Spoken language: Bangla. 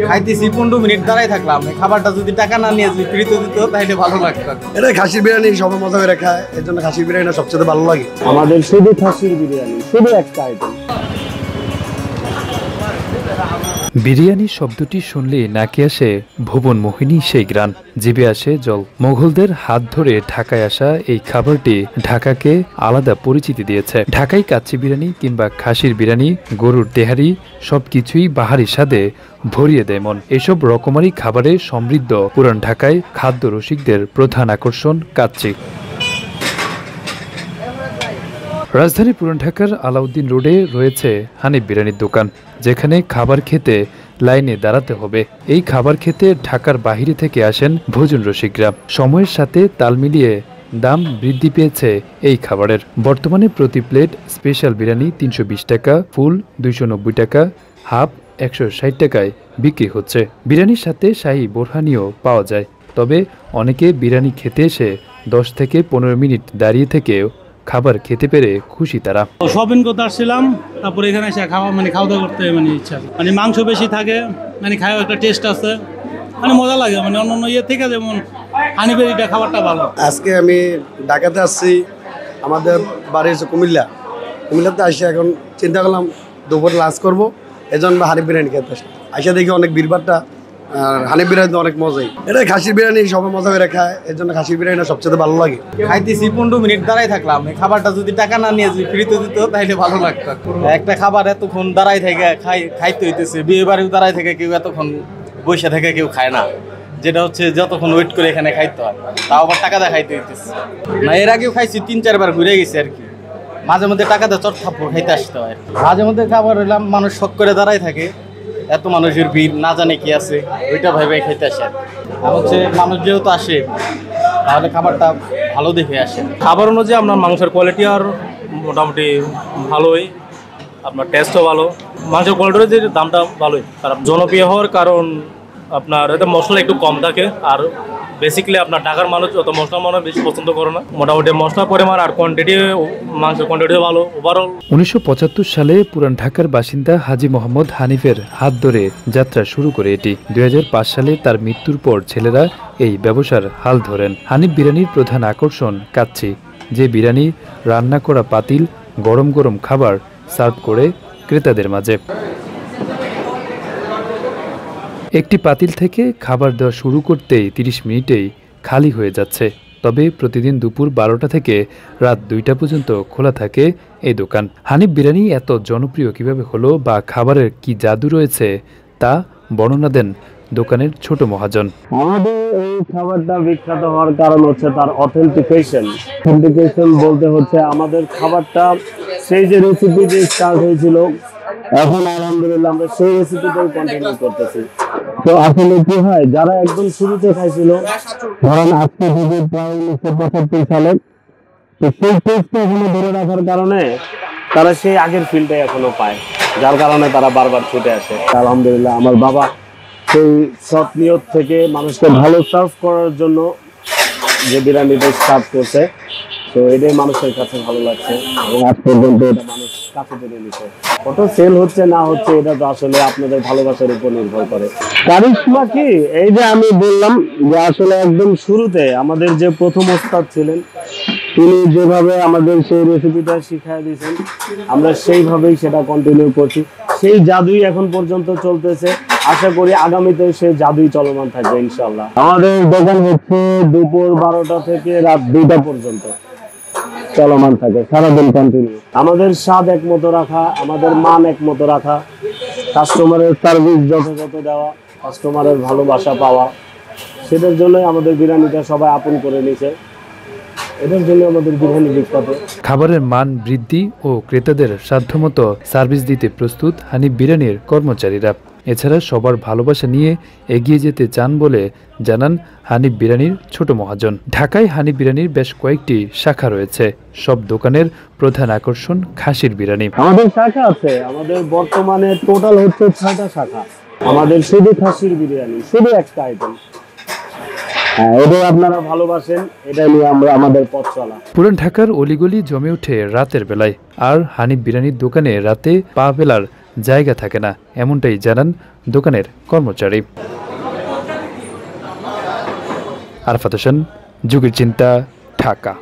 খাইতেছি 15 মিনিট দাঁড়াই থাকলাম, খাবারটা যদি টাকা না নিয়ে যদি ফ্রিতে দিত তাহলে ভালো লাগতো। এটা খাসির বিরিয়ানি সবাই মজা করে খায়, এর জন্য খাসির বিরিয়ানিটা সবচেয়ে ভালো লাগে আমাদের। শুধু খাসির বিরিয়ানি, শুধু একটা আইটেম। বিরিয়ানি শব্দটি শুনলে নাকে আসে ভুবন মোহিনী সেই গ্রান, জিভে আসে জল। মোগলদের হাত ধরে ঢাকায় আসা এই খাবারটি ঢাকাকে আলাদা পরিচিতি দিয়েছে। ঢাকাই কাচ্চি বিরিয়ানি কিংবা খাসির বিরিয়ানি, গরুর তেহারি সবকিছুই বাহারি স্বাদে ভরিয়ে দেয় মন। এসব রকমারি খাবারে সমৃদ্ধ পুরান ঢাকায় খাদ্য রসিকদের প্রধান আকর্ষণ কাচ্চি। রাজধানী পুরান ঢাকার আলাউদ্দিন রোডে রয়েছে হানিফ বিরিয়ানির দোকান, যেখানে খাবার খেতে লাইনে দাঁড়াতে হবে। এই খাবার খেতে ঢাকার বাহিরে থেকে আসেন ভোজন রসিকরা। সময়ের সাথে তাল মিলিয়ে দাম বৃদ্ধি পেয়েছে এই খাবারের। বর্তমানে প্রতি প্লেট স্পেশাল বিরিয়ানি 320 টাকা, ফুল 290 টাকা, হাফ 160 টাকায় বিক্রি হচ্ছে। বিরিয়ানির সাথে শাহী বোরহানিও পাওয়া যায়। তবে অনেকে বিরিয়ানি খেতে এসে 10 থেকে 15 মিনিট দাঁড়িয়ে থেকেও খাবার খেতে পেরে খুশি তারা। শপিং করতে আসছিলাম, তারপরে এখানে এসে খাওয়া খাওয়া করতে ইচ্ছা, মাংস বেশি থাকে, খাওয়া একটা টেস্ট আছে, মজা লাগে, অন্য ইয়ে থেকে যেমন হানিফের এটা খাবারটা ভালো। আজকে আমি ঢাকাতে আসছি, আমাদের বাড়ি হচ্ছে কুমিল্লাতে আসি। এখন চিন্তা করলাম দুপুরে লাঞ্চ করবো, এই জন্য হানিফ বিরিয়ানি খেতে আসলাম। আসা দেখি অনেক ভিড়ভাড়টা, আর হানিফ বিরিয়ানি অনেক মজাই। এটা খাসির বিরিয়ানি সবাই মজা করে খায়, এর জন্য খাসির বিরিয়ানিটা সবচেয়ে ভালো লাগে। খাইতেছি 15 মিনিট দাঁড়াই থাকলাম, খাবারটা যদি টাকা না নিয়ে যদি ফ্রিতে দিত তাহলে ভালো লাগতো। একটা খাবার এতক্ষণ দাঁড়াই থেকে খাইতে হইতেছে, বিয়ে বাড়িও দাঁড়াই থেকে কেউ এতক্ষণ বসে থেকে কেউ খায় না, যেটা হচ্ছে যতক্ষণ ওয়েট করে এখানে খাইতে হয়, তাও আবার টাকা দিয়ে খাইতে হইতেছে না। এর আগেও খাইছি 3-4 বার ঘুরে গেছি আর কি। মাঝে মধ্যে টাকা দিয়ে চট থাপ্পড় খাইতে আসতে হয়। মাঝে মধ্যে খাবার হইলাম মানুষ শখ করে দাঁড়াই থাকে, এত মানুষের ভিড় না জানে কি আছে, ওইটা ভাই খাইতে আসে। আর হচ্ছে মানুষ যেহেতু আসে তাহলে খাবারটা ভালো দেখে আসে। খাবার অনুযায়ী আপনার মাংসের কোয়ালিটি আর মোটামুটি ভালোই, আপনার টেস্টও ভালো, মাংসের কোয়ালিটির যে দামটা ভালোই। কারণ জনপ্রিয় হওয়ার কারণ আপনার এতে মশলা একটু কম থাকে, আর বেসিক্যালি আপনার ঢাকার মানুষ অত মশলা মনে বেশি পছন্দ করে না। মোটামুটি মশলার পরিমাণ আর কোয়ান্টিটি, মাংসের কোয়ান্টিটিও ভালো ওভারঅল। 1975 সালে পুরান ঢাকার বাসিন্দা হাজী মোহাম্মদ হানিফের হাত ধরে যাত্রা শুরু করে এটি। 2005 সালে তার মৃত্যুর পর ছেলেরা এই ব্যবসার হাল ধরেন। হানিফ বিরিয়ানির প্রধান আকর্ষণ কাচ্চি, যে বিরিয়ানি রান্না করা পাতিল গরম গরম খাবার সার্ভ করে ক্রেতাদের মাঝে। একটি পাতিল থেকে খাবার দেওয়া শুরু করতেই 30 মিনিটেই খালি হয়ে যাচ্ছে। তবে প্রতিদিন দুপুর 12টা থেকে রাত 2টা পর্যন্ত খোলা থাকে এই দোকান। হানিফ বিরিয়ানি এত জনপ্রিয় কিভাবে হলো বা খাবারের কি জাদু রয়েছে তা বর্ণনা দেন দোকানের ছোট মহাজন। আমাদের এই খাবারটা বিখ্যাত হওয়ার কারণ হচ্ছে তার অথেন্টিকেশন বলতে হচ্ছে আমাদের খাবারটা সেই যে রেসিপি দিয়ে স্টার্ট হয়েছিল, এখন আলহামদুলিল্লাহ আমরা সেই রেসিপিটাই কন্টিনিউ করতেছি। তো আসলে কি হয়, যারা একদম শুরুতে খাইছিল, ধরেন আজকে থেকে প্রায় 1975 সালে, তো সেই টেস্টটা এখনো ধরে রাখার কারণে তারা সেই আগের ফিলটাই এখনো পায়, যার কারণে তারা বারবার ছুটে আসে। আলহামদুলিল্লাহ আমার বাবা সেই সৎ নিয়ত থেকে মানুষকে ভালো সার্ভ করার জন্য যে বিরিয়ানিটা স্টার্ট করছে, তো এটাই মানুষের কাছে ভালো লাগছে এবং আজ পর্যন্ত এটা মানুষ কাছে টেনে নিচ্ছে। কত সেল হচ্ছে না হচ্ছে এটা তো আসলে আপনাদের ভালোবাসার উপর নির্ভর করে। কারিশমা কি, এই যে আমি বললাম যে আসলে একদম শুরুতে আমাদের যে প্রথম ওস্তাদ ছিলেন, তিনি যেভাবে আমাদের সেই রেসিপিটা শিখিয়ে দিয়েছেন, আমরা সেইভাবেই সেটা কন্টিনিউ করছি। সেই জাদুই এখন পর্যন্ত চলতেছে, আশা করি আগামীতে সেই জাদুই চলমান থাকবে ইনশাল্লাহ। আমাদের দোকান হচ্ছে দুপুর 12টা থেকে রাত 2টা পর্যন্ত চলমান থাকে, সারাদিন কন্টিনিউ। আমাদের স্বাদ একমতো রাখা, আমাদের মান একমতো রাখা, কাস্টমারের সার্ভিস যথাযথ দেওয়া, কাস্টমারের ভালোবাসা পাওয়া, সেটার জন্যই আমাদের বিরিয়ানিটা সবাই আপন করে নিছে। এটার জন্য আমাদের বিরিয়ানি বিখ্যাত। খাবারের মান বৃদ্ধি ও ক্রেতাদের সাধ্যমতো সার্ভিস দিতে প্রস্তুত হানিফ বিরিয়ানির কর্মচারীরা। এছাড়া সবার ভালোবাসা নিয়ে এগিয়ে যেতে চান বলে জানান হানিফ বিরিয়ানির ছোট মহাজন। ঢাকায় হানিফ বিরিয়ানির বেশ কয়েকটি শাখা রয়েছে। সব দোকানের প্রধান আকর্ষণ খাসির বিরিয়ানি। আমাদের শাখা আছে, আমাদের বর্তমানে টোটাল হচ্ছে 6টা শাখা। আমাদের শুধু খাসির বিরিয়ানি, শুধু একটা আইটেম। এটাই আপনারা ভালোবাসেন, এটা নিয়ে আমরা আমাদের পথ চলা। পুরান ঢাকার অলিগলি জমে ওঠে রাতের বেলায়, আর হানিফ বিরিয়ানির দোকানে রাতে পা ফেলার জায়গা থাকে না, এমনটাই জানান দোকানের কর্মচারী। আরফাত হোসেন, যুগের চিন্তা, ঢাকা।